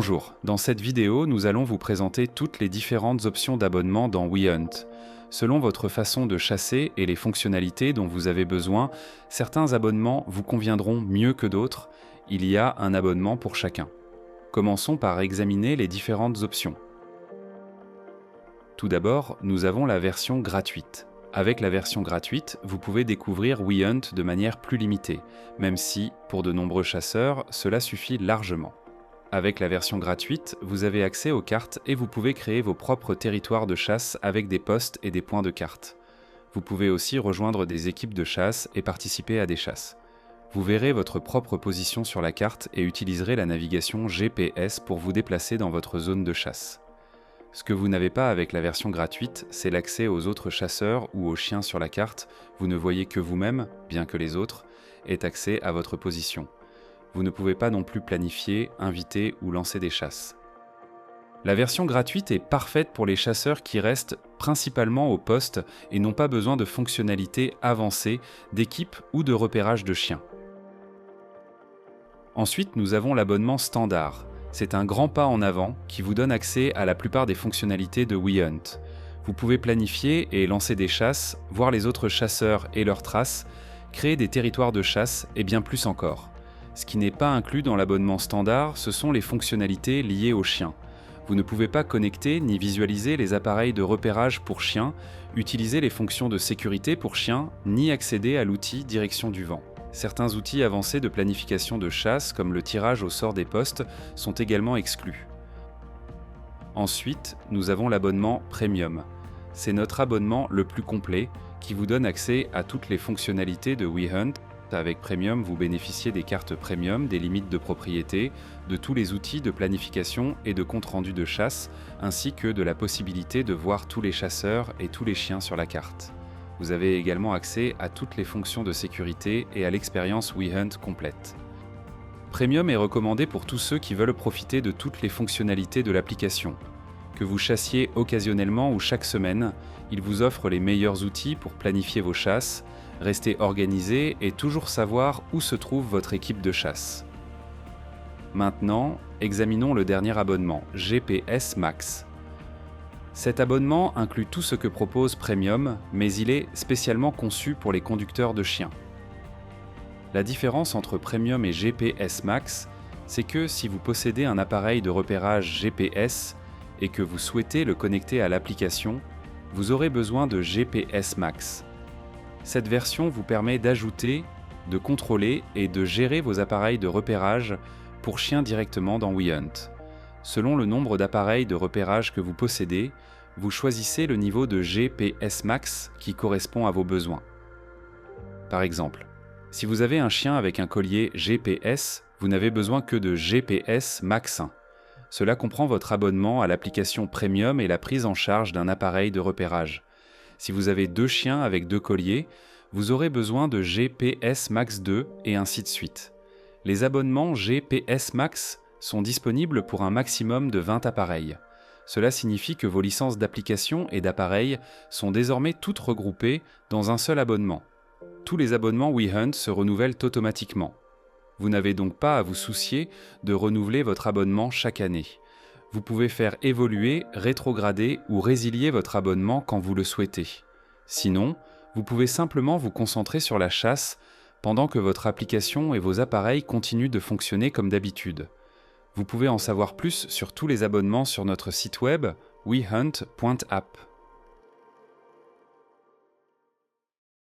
Bonjour, dans cette vidéo, nous allons vous présenter toutes les différentes options d'abonnement dans WeHunt. Selon votre façon de chasser et les fonctionnalités dont vous avez besoin, certains abonnements vous conviendront mieux que d'autres. Il y a un abonnement pour chacun. Commençons par examiner les différentes options. Tout d'abord, nous avons la version gratuite. Avec la version gratuite, vous pouvez découvrir WeHunt de manière plus limitée, même si, pour de nombreux chasseurs, cela suffit largement. Avec la version gratuite, vous avez accès aux cartes et vous pouvez créer vos propres territoires de chasse avec des postes et des points de cartes. Vous pouvez aussi rejoindre des équipes de chasse et participer à des chasses. Vous verrez votre propre position sur la carte et utiliserez la navigation GPS pour vous déplacer dans votre zone de chasse. Ce que vous n'avez pas avec la version gratuite, c'est l'accès aux autres chasseurs ou aux chiens sur la carte. Vous ne voyez que vous-même, bien que les autres, aient accès à votre position. Vous ne pouvez pas non plus planifier, inviter ou lancer des chasses. La version gratuite est parfaite pour les chasseurs qui restent principalement au poste et n'ont pas besoin de fonctionnalités avancées, d'équipe ou de repérage de chiens. Ensuite, nous avons l'abonnement standard. C'est un grand pas en avant qui vous donne accès à la plupart des fonctionnalités de WeHunt. Vous pouvez planifier et lancer des chasses, voir les autres chasseurs et leurs traces, créer des territoires de chasse et bien plus encore. Ce qui n'est pas inclus dans l'abonnement standard, ce sont les fonctionnalités liées aux chiens. Vous ne pouvez pas connecter ni visualiser les appareils de repérage pour chiens, utiliser les fonctions de sécurité pour chiens, ni accéder à l'outil Direction du vent. Certains outils avancés de planification de chasse, comme le tirage au sort des postes, sont également exclus. Ensuite, nous avons l'abonnement Premium. C'est notre abonnement le plus complet, qui vous donne accès à toutes les fonctionnalités de WeHunt. Avec Premium, vous bénéficiez des cartes Premium, des limites de propriété, de tous les outils de planification et de compte-rendu de chasse, ainsi que de la possibilité de voir tous les chasseurs et tous les chiens sur la carte. Vous avez également accès à toutes les fonctions de sécurité et à l'expérience WeHunt complète. Premium est recommandé pour tous ceux qui veulent profiter de toutes les fonctionnalités de l'application. Que vous chassiez occasionnellement ou chaque semaine, il vous offre les meilleurs outils pour planifier vos chasses, rester organisé et toujours savoir où se trouve votre équipe de chasse. Maintenant, examinons le dernier abonnement, GPS Max. Cet abonnement inclut tout ce que propose Premium, mais il est spécialement conçu pour les conducteurs de chiens. La différence entre Premium et GPS Max, c'est que si vous possédez un appareil de repérage GPS et que vous souhaitez le connecter à l'application, vous aurez besoin de GPS Max. Cette version vous permet d'ajouter, de contrôler et de gérer vos appareils de repérage pour chiens directement dans WeHunt. Selon le nombre d'appareils de repérage que vous possédez, vous choisissez le niveau de GPS Max qui correspond à vos besoins. Par exemple, si vous avez un chien avec un collier GPS, vous n'avez besoin que de GPS Max 1. Cela comprend votre abonnement à l'application Premium et la prise en charge d'un appareil de repérage. Si vous avez 2 chiens avec 2 colliers, vous aurez besoin de GPS Max 2 et ainsi de suite. Les abonnements GPS Max sont disponibles pour un maximum de 20 appareils. Cela signifie que vos licences d'application et d'appareils sont désormais toutes regroupées dans un seul abonnement. Tous les abonnements WeHunt se renouvellent automatiquement. Vous n'avez donc pas à vous soucier de renouveler votre abonnement chaque année. Vous pouvez faire évoluer, rétrograder ou résilier votre abonnement quand vous le souhaitez. Sinon, vous pouvez simplement vous concentrer sur la chasse pendant que votre application et vos appareils continuent de fonctionner comme d'habitude. Vous pouvez en savoir plus sur tous les abonnements sur notre site web wehunt.app.